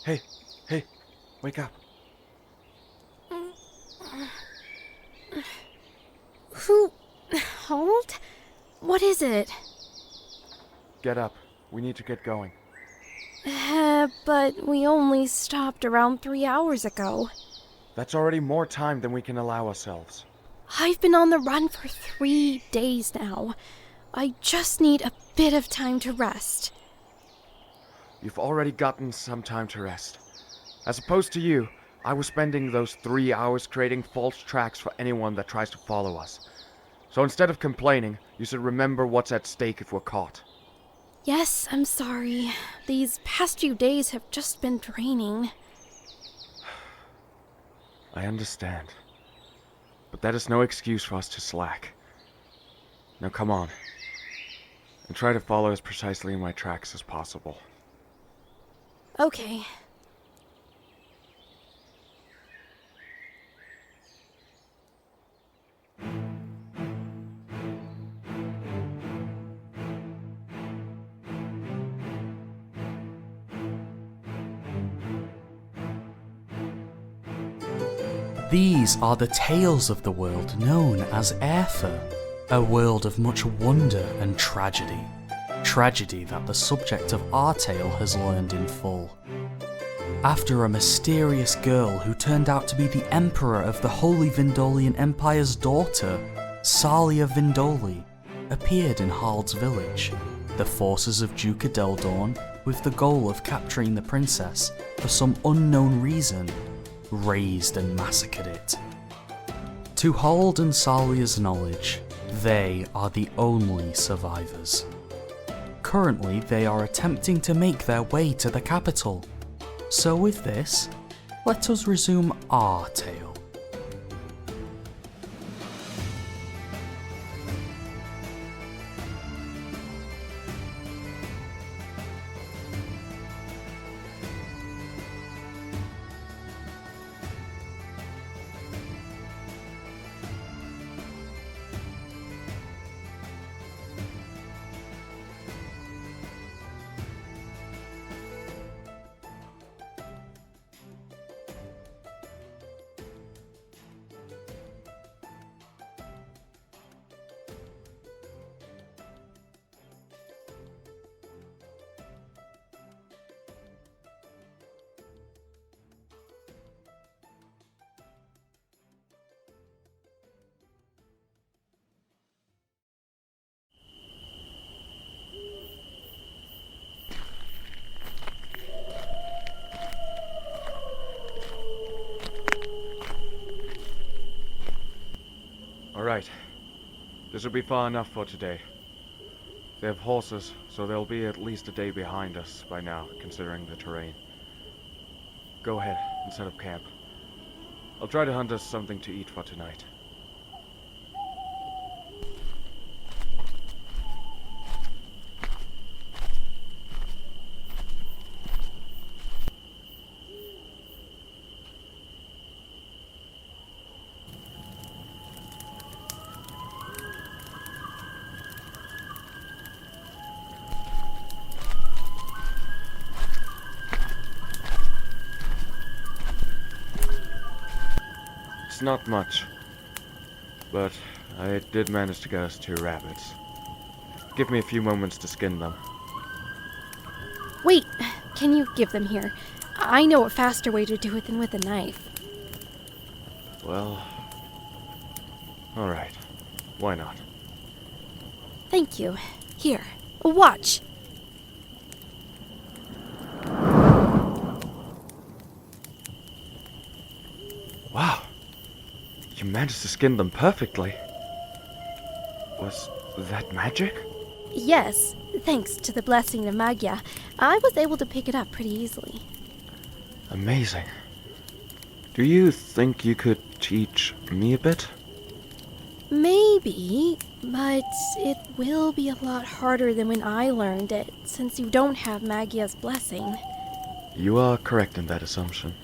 Hey, hey, wake up. Who... Hald? What is it? Get up. We need to get going. But we only stopped around 3 hours ago. That's already more time than we can allow ourselves. I've been on the run for 3 days now. I just need a bit of time to rest. You've already gotten some time to rest. As opposed to you, I was spending those 3 hours creating false tracks for anyone that tries to follow us. So instead of complaining, you should remember what's at stake if we're caught. Yes, I'm sorry. These past few days have just been draining. I understand. But that is no excuse for us to slack. Now come on. And try to follow as precisely in my tracks as possible. Okay. These are the tales of the world known as Airtha, a world of much wonder and tragedy. Tragedy that the subject of our tale has learned in full. After a mysterious girl who turned out to be the Emperor of the Holy Vandolian Empire's daughter, Salia Vandoli, appeared in Hald's village, the forces of Duke Adeldorn, with the goal of capturing the princess, for some unknown reason, raised and massacred it. To Hald and Salia's knowledge, they are the only survivors. Currently, they are attempting to make their way to the capital. So with this, let us resume our tale. Alright. This will be far enough for today. They have horses, so they'll be at least a day behind us by now, considering the terrain. Go ahead and set up camp. I'll try to hunt us something to eat for tonight. It's not much, but I did manage to get us 2 rabbits. Give me a few moments to skin them. Wait, can you give them here? I know a faster way to do it than with a knife. Well, alright. Why not? Thank you. Here, watch. Wow. You managed to skin them perfectly. Was that magic? Yes, thanks to the blessing of Magia, I was able to pick it up pretty easily. Amazing. Do you think you could teach me a bit? Maybe, but it will be a lot harder than when I learned it, since you don't have Magia's blessing. You are correct in that assumption.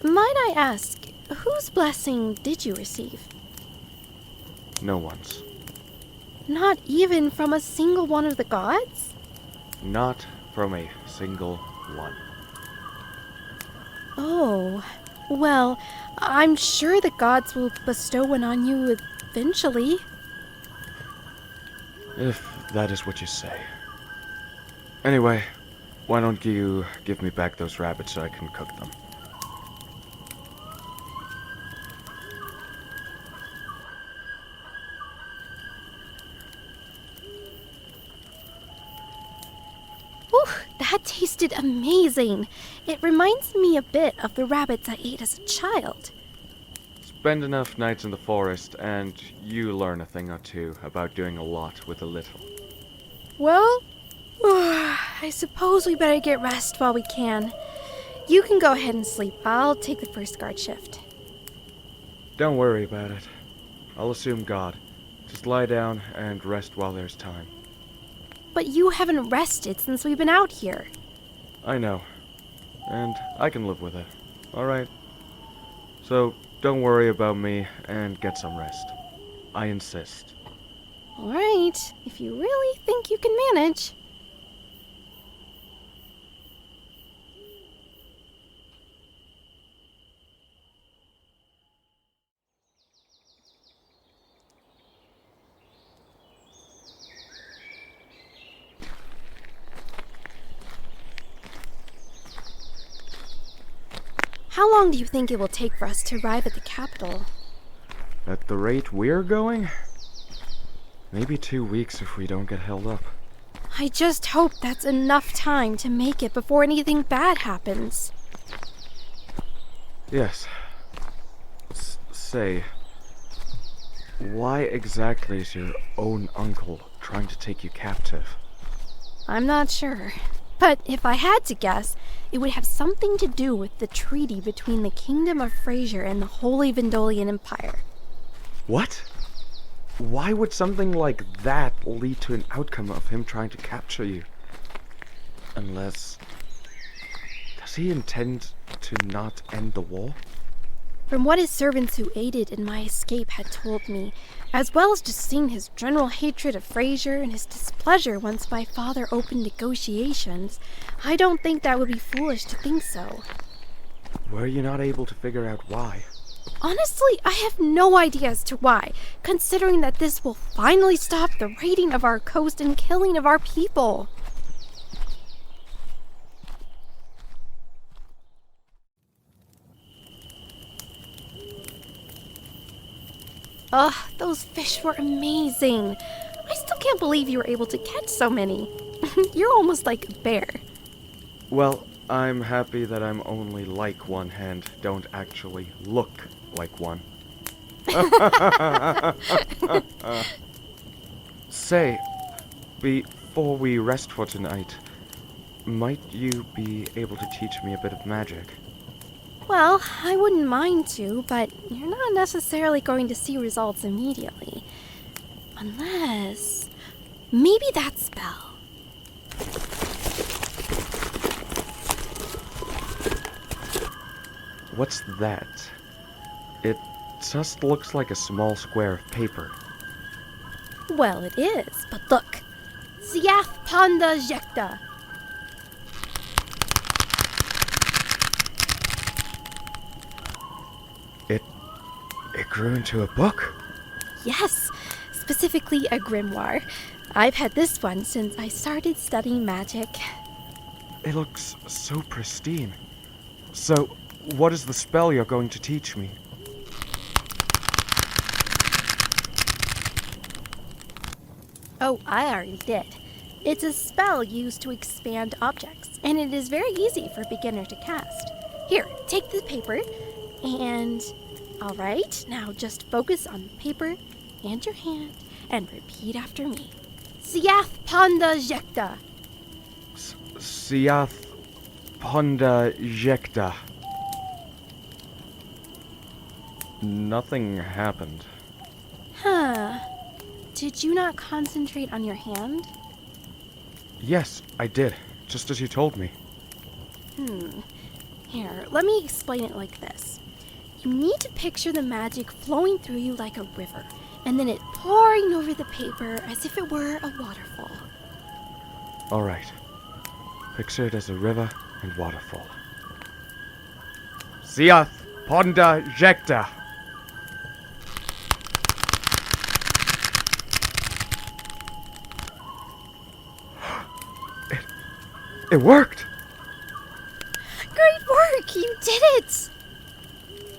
Might I ask, whose blessing did you receive? No one's. Not even from a single one of the gods? Not from a single one. Oh, well, I'm sure the gods will bestow one on you eventually. If that is what you say. Anyway, why don't you give me back those rabbits so I can cook them? Whew, that tasted amazing. It reminds me a bit of the rabbits I ate as a child. Spend enough nights in the forest and you learn a thing or two about doing a lot with a little. Well, I suppose we better get rest while we can. You can go ahead and sleep. I'll take the first guard shift. Don't worry about it. I'll assume God. Just lie down and rest while there's time. But you haven't rested since we've been out here. I know. And I can live with it. Alright? So, don't worry about me and get some rest. I insist. Alright, if you really think you can manage. How long do you think it will take for us to arrive at the capital? At the rate we're going? Maybe 2 weeks if we don't get held up. I just hope that's enough time to make it before anything bad happens. Yes. Say, why exactly is your own uncle trying to take you captive? I'm not sure. But if I had to guess, it would have something to do with the treaty between the Kingdom of Frasier and the Holy Vandolian Empire. What? Why would something like that lead to an outcome of him trying to capture you? Unless... Does he intend to not end the war? From what his servants who aided in my escape had told me, as well as just seeing his general hatred of Frasier and his displeasure once my father opened negotiations, I don't think that would be foolish to think so. Were you not able to figure out why? Honestly, I have no idea as to why, considering that this will finally stop the raiding of our coast and killing of our people. Ugh, those fish were amazing. I still can't believe you were able to catch so many. You're almost like a bear. Well, I'm happy that I'm only like one and don't actually look like one. Say, before we rest for tonight, might you be able to teach me a bit of magic? Well, I wouldn't mind to, but you're not necessarily going to see results immediately. Unless... maybe that spell. What's that? It just looks like a small square of paper. Well, it is, but look. Siath Panda Jekta. It grew into a book? Yes, specifically a grimoire. I've had this one since I started studying magic. It looks so pristine. So, what is the spell you're going to teach me? Oh, I already did. It's a spell used to expand objects, and it is very easy for a beginner to cast. Here, take the paper, and... Alright, now just focus on the paper and your hand, and repeat after me. Siath Panda Jekta. Siath Panda Jekta. Nothing happened. Huh. Did you not concentrate on your hand? Yes, I did, just as you told me. Here, let me explain it like this. You need to picture the magic flowing through you like a river, and then it pouring over the paper as if it were a waterfall. Alright. Picture it as a river and waterfall. Siath Ponda Jekta. It worked! Great work! You did it!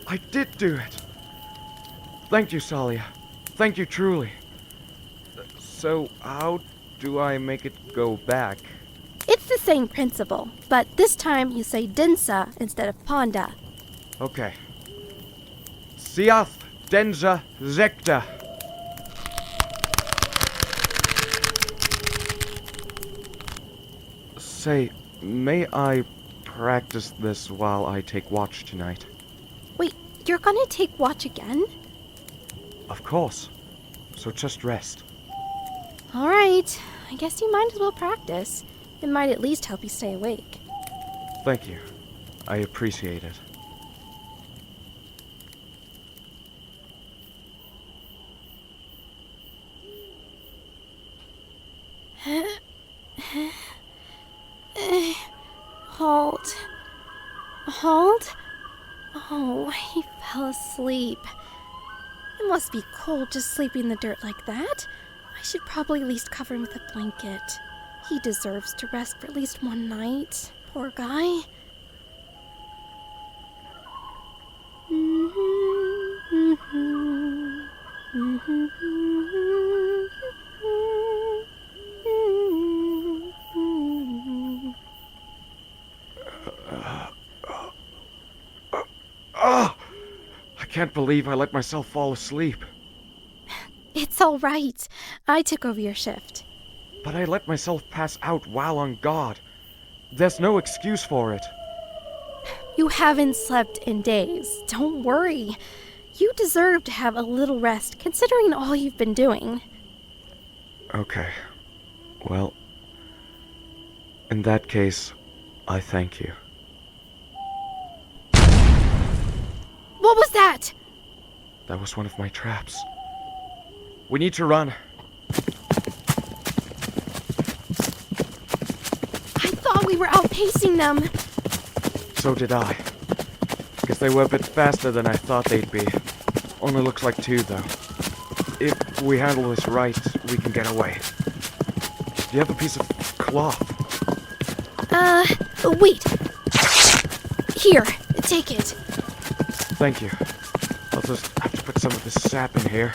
I did do it! Thank you, Salia. Thank you truly. So, how do I make it go back? It's the same principle, but this time you say Densa instead of Ponda. Okay. Siath Denza Zekta. Say, may I practice this while I take watch tonight? Wait, you're gonna take watch again? Of course. So just rest. Alright, I guess you might as well practice. It might at least help you stay awake. Thank you. I appreciate it. Hold. Hold? Oh, he fell asleep. It must be cold just sleeping in the dirt like that. I should probably at least cover him with a blanket. He deserves to rest for at least one night. Poor guy. I can't believe I let myself fall asleep. It's all right. I took over your shift. But I let myself pass out while on guard. There's no excuse for it. You haven't slept in days. Don't worry. You deserve to have a little rest, considering all you've been doing. Okay. Well, in that case, I thank you. What was that? That was one of my traps. We need to run. I thought we were outpacing them. So did I. Guess they were a bit faster than I thought they'd be. Only looks like 2, though. If we handle this right, we can get away. Do you have a piece of cloth? Wait. Here, take it. Thank you. I'll just have to put some of this sap in here.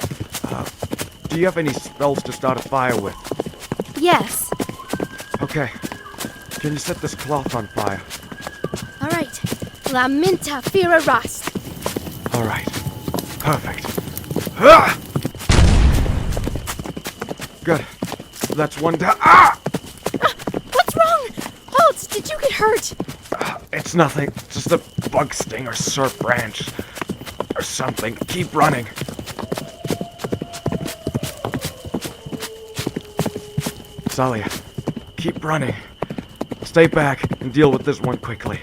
Do you have any spells to start a fire with? Yes. Okay. Can you set this cloth on fire? All right. Lamenta fira rast. All right. Perfect. Ah! Good. That's one down. Ah! What's wrong? Halt! Did you get hurt? It's nothing. Just a bug sting or sore branch. Or something. Keep running. Salia, keep running. Stay back and deal with this one quickly.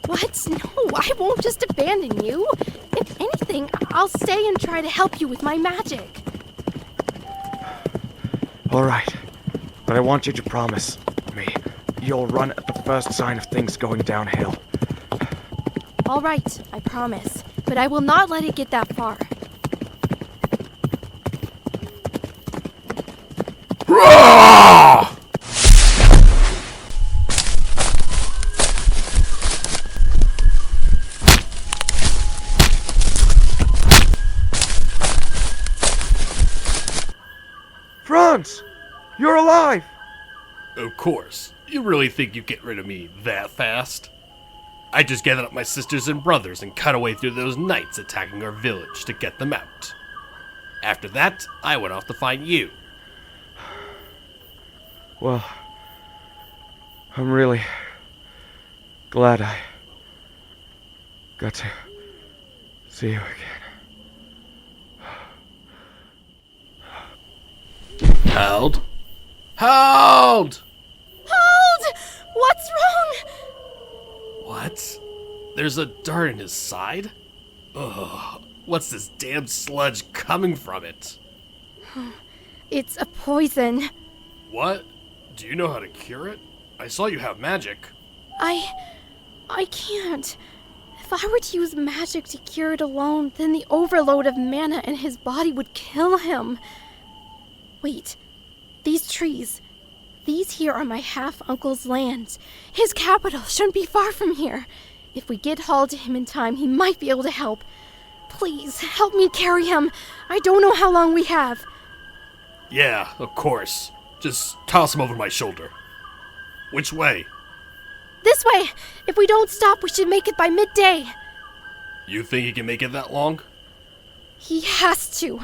What? No, I won't just abandon you. If anything, I'll stay and try to help you with my magic. All right. But I want you to promise me you'll run at the first sign of things going downhill. All right, I promise. But I will not let it get that far. Franz! You're alive! Of course. You really think you get rid of me that fast? I just gathered up my sisters and brothers and cut away through those knights attacking our village to get them out. After that, I went off to find you. Well, I'm really glad I got to see you again. Hald? Hald! Hold! What's wrong? What? There's a dart in his side? Ugh, what's this damn sludge coming from it? It's a poison. What? Do you know how to cure it? I saw you have magic. I can't. If I were to use magic to cure it alone, then the overload of mana in his body would kill him. Wait, these trees. These here are my half-uncle's lands. His capital shouldn't be far from here. If we get Hald to him in time, he might be able to help. Please, help me carry him. I don't know how long we have. Yeah, of course. Just toss him over my shoulder. Which way? This way! If we don't stop, we should make it by midday. You think he can make it that long? He has to.